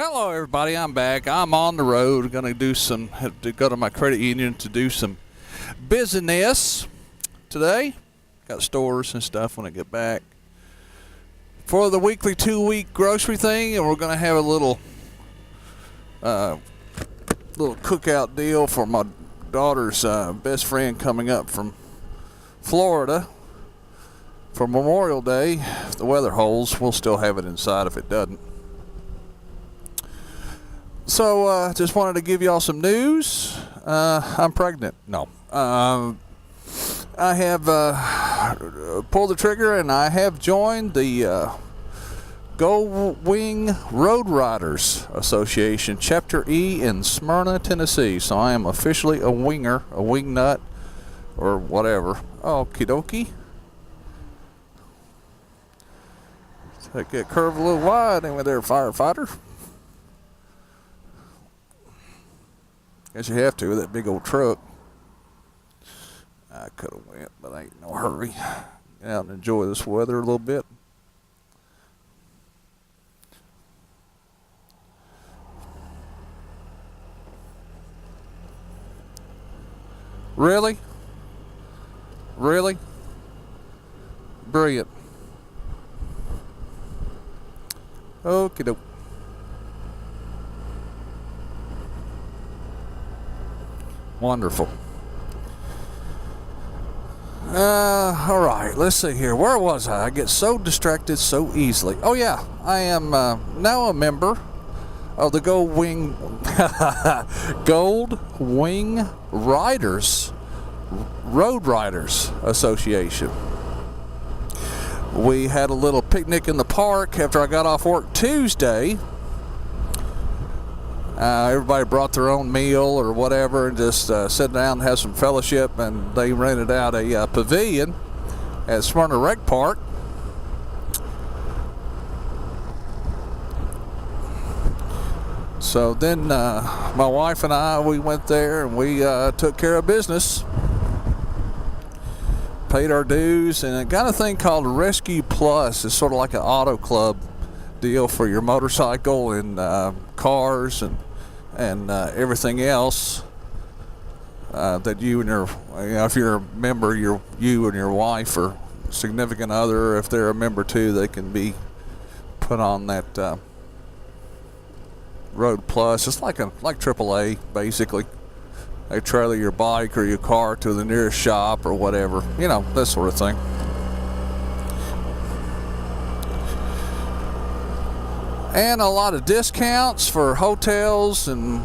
Hello, everybody. I'm back. I'm on the road. Going to have to go to my credit union to do some business today. Got stores and stuff when I get back for the weekly 2-week grocery thing, and we're going to have a little cookout deal for my daughter's best friend coming up from Florida for Memorial Day. If the weather holds, we'll still have it inside if it doesn't. So, just wanted to give y'all some news. I'm pregnant. No. I have pulled the trigger and I have joined the Go Wing Road Riders Association, Chapter E in Smyrna, Tennessee. So I am officially a winger, a wing nut, or whatever. Okie dokie. Take that curve a little wide, ain't we there, firefighter? Guess you have to with that big old truck. I could have went, but I ain't no hurry. Get out and enjoy this weather a little bit. Really? Really? Brilliant. Okie doke. Wonderful. All right, let's see here. Where was I? I get so distracted so easily. Oh, yeah. I am now a member of the Gold Wing Riders, Road Riders Association. We had a little picnic in the park after I got off work Tuesday. Everybody brought their own meal or whatever and just sit down and have some fellowship, and they rented out a pavilion at Smyrna Rec Park. So then my wife and I, we went there and we took care of business, paid our dues, and it got a thing called Rescue Plus. It's sort of like an auto club deal for your motorcycle and cars and everything else that you and your, if you're a member, you and your wife or significant other, if they're a member too, they can be put on that Road Plus. It's like AAA basically. They trailer your bike or your car to the nearest shop or whatever, that sort of thing. And a lot of discounts for hotels and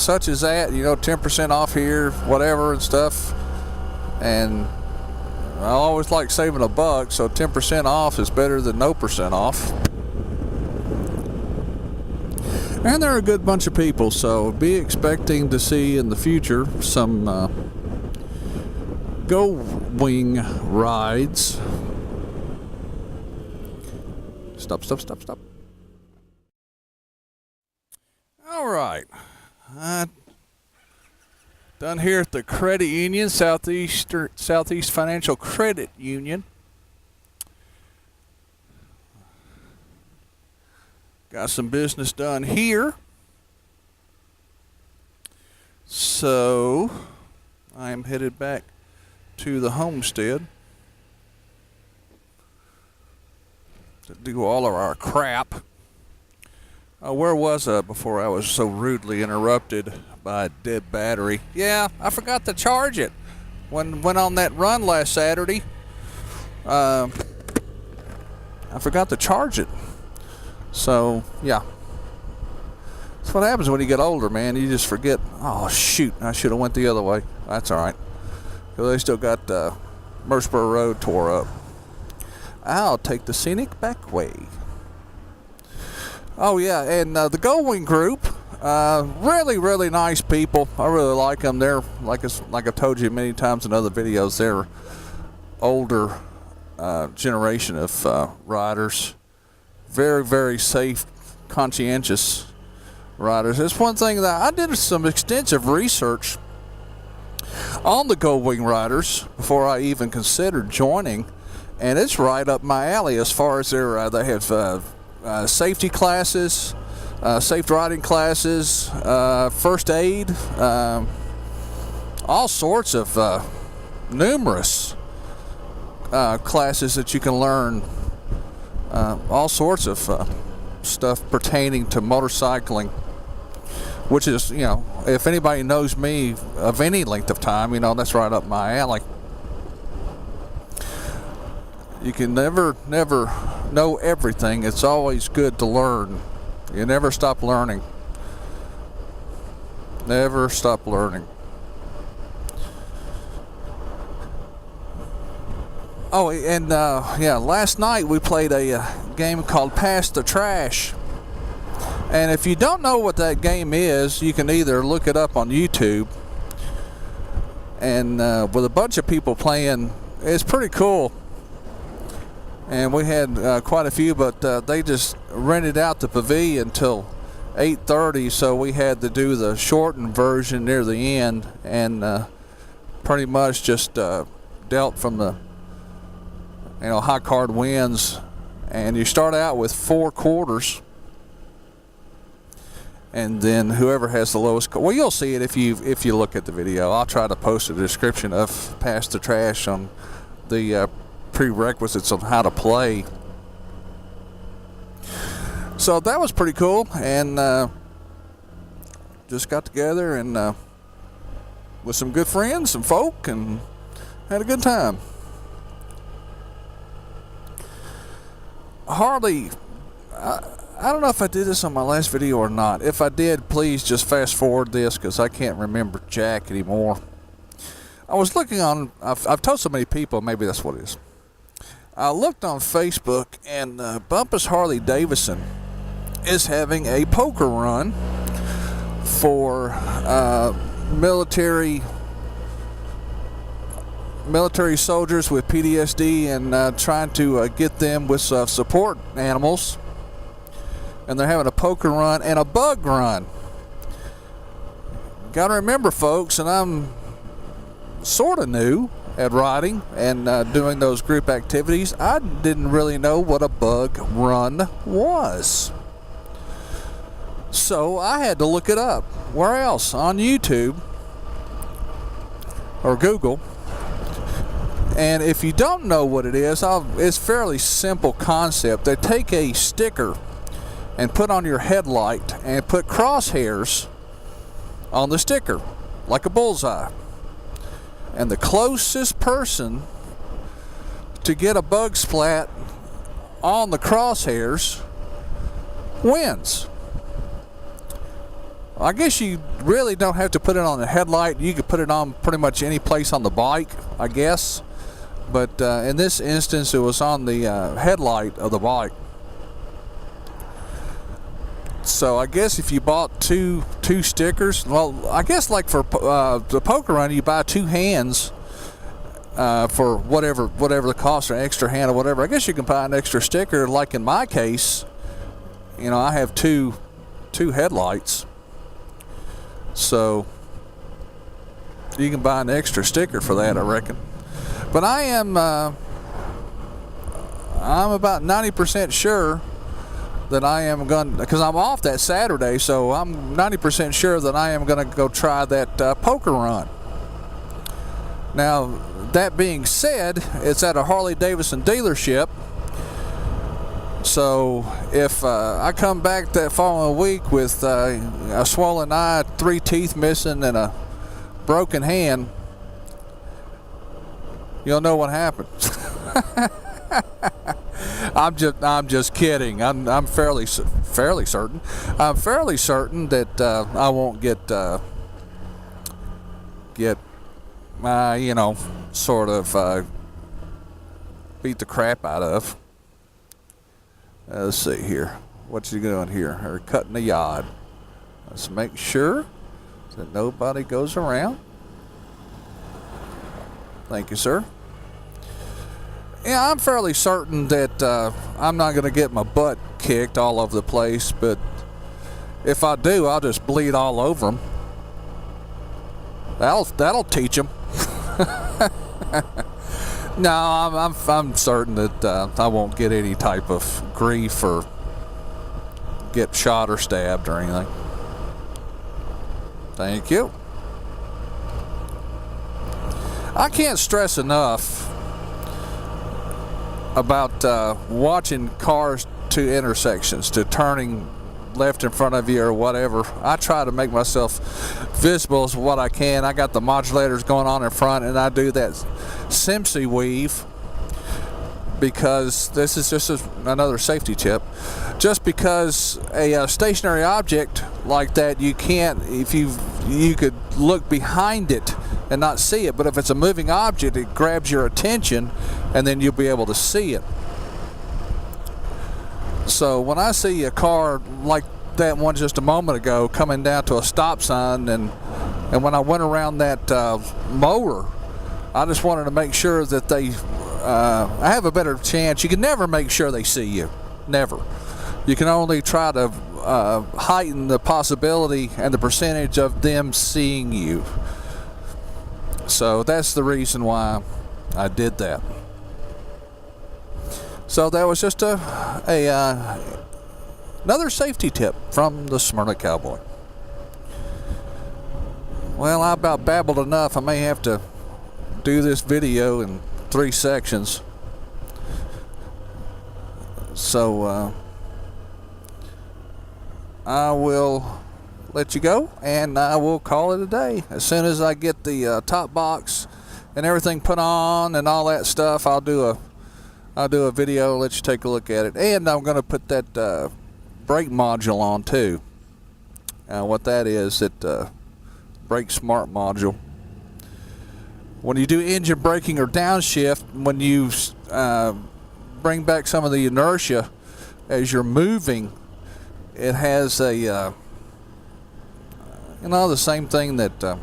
such as that, 10% off here, whatever and stuff. And I always like saving $1, so 10% off is better than no percent off. And they're a good bunch of people, so be expecting to see in the future some Go Wing rides. Stop. All right, done here at the credit union, Southeast Financial Credit Union. Got some business done here, so I am headed back to the homestead to do all of our crap. Where was I before I was so rudely interrupted by a dead battery? Yeah, I forgot to charge it. Went on that run last Saturday. I forgot to charge it. So, yeah. That's what happens when you get older, man. You just forget, oh, shoot, I should have went the other way. That's all right. Because they still got Murfreesboro Road tore up. I'll take the scenic back way. Oh, yeah, and the Go Wing group, really, really nice people. I really like them. They're, like I've told you many times in other videos, they're older generation of riders. Very, very safe, conscientious riders. It's one thing that I did some extensive research on the Go Wing riders before I even considered joining, and it's right up my alley as far as they have safety classes, safe riding classes, first aid, all sorts of numerous classes that you can learn, all sorts of stuff pertaining to motorcycling, which is, if anybody knows me of any length of time, that's right up my alley. You can never know everything. It's always good to learn. You never stop learning. Never stop learning. Oh, and last night we played a game called Pass the Trash. And if you don't know what that game is, you can either look it up on YouTube, and with a bunch of people playing, it's pretty cool. And we had quite a few, but they just rented out the pavilion till 8:30, so we had to do the shortened version near the end, and pretty much just dealt from the high card wins. And you start out with 4 quarters, and then whoever has the lowest well, you'll see it if you look at the video. I'll try to post a description of Pass the Trash on the prerequisites on how to play. So that was pretty cool, and just got together and with some good friends, some folk, and had a good time. Harley, I don't know if I did this on my last video or not. If I did, please just fast forward this, because I can't remember jack anymore. I was looking on, I've told so many people, maybe that's what it is. I looked on Facebook, and Bumpus Harley Davidson is having a poker run for military soldiers with PTSD, and trying to get them with support animals. And they're having a poker run and a bug run. Gotta remember, folks, and I'm sort of new at riding and doing those group activities, I didn't really know what a bug run was. So I had to look it up. Where else? On YouTube or Google. And if you don't know what it is, it's a fairly simple concept. They take a sticker and put on your headlight and put crosshairs on the sticker, like a bullseye. And the closest person to get a bug splat on the crosshairs wins. I guess you really don't have to put it on the headlight. You could put it on pretty much any place on the bike, I guess. But in this instance, it was on the headlight of the bike. So I guess if you bought two stickers, well, I guess like for the poker run, you buy 2 hands for whatever the cost, or extra hand or whatever. I guess you can buy an extra sticker. Like in my case, I have two headlights, so you can buy an extra sticker for that, I reckon. But I'm about 90% sure that I am going, because I'm off that Saturday, so I'm 90% sure that I am going to go try that poker run. Now, that being said, it's at a Harley Davidson dealership. So if I come back that following week with a swollen eye, 3 teeth missing, and a broken hand, you'll know what happened. I'm just kidding. I'm fairly certain. I'm fairly certain that I won't get sort of beat the crap out of. Let's see here. What's he doing here? They're cutting the yard. Let's make sure that nobody goes around. Thank you, sir. Yeah, I'm fairly certain that I'm not going to get my butt kicked all over the place, but if I do, I'll just bleed all over them. That'll teach them. No, I'm certain that I won't get any type of grief or get shot or stabbed or anything. Thank you. I can't stress enough about watching cars to intersections, to turning left in front of you or whatever. I try to make myself visible as what I can. I got the modulators going on in front, and I do that Simpson weave, because this is just another safety tip. Just because a stationary object like that, you can't, if you could look behind it and not see it, but if it's a moving object, it grabs your attention and then you'll be able to see it. So when I see a car like that one just a moment ago coming down to a stop sign, and when I went around that mower, I just wanted to make sure that they I have a better chance. You can never make sure they see you. Never. You can only try to heighten the possibility and the percentage of them seeing you. So that's the reason why I did that. So that was just another safety tip from the Smyrna Cowboy. Well, I about babbled enough. I may have to do this video in 3 sections. So I will let you go, and I will call it a day. As soon as I get the top box and everything put on and all that stuff, I'll do a video, let you take a look at it. And I'm going to put that brake module on too. What that is, it brake smart module. When you do engine braking or downshift, when you bring back some of the inertia as you're moving, it has a the same thing that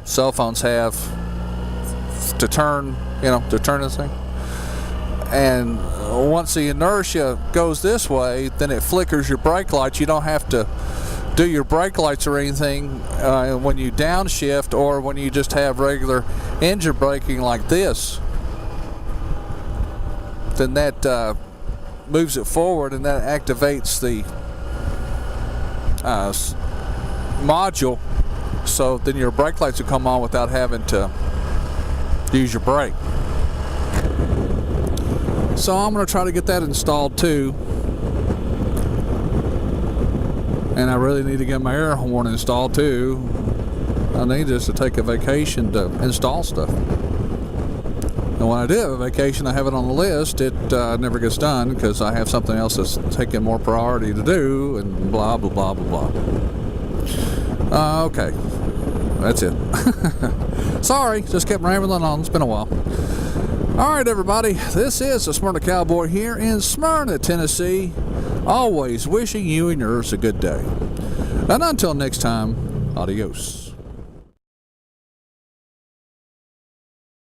cell phones have to turn this thing. And once the inertia goes this way, then it flickers your brake lights. You don't have to do your brake lights or anything when you downshift, or when you just have regular engine braking like this. Then that moves it forward, and that activates the module, so then your brake lights will come on without having to use your brake. So I'm going to try to get that installed too. And I really need to get my air horn installed too. I need just to take a vacation to install stuff. And when I do have a vacation, I have it on the list. It never gets done because I have something else that's taking more priority to do, and blah, blah, blah, blah, blah. Okay. That's it. Sorry, just kept rambling on. It's been a while. All right, everybody. This is the Smyrna Cowboy here in Smyrna, Tennessee. Always wishing you and yours a good day. And until next time, adios.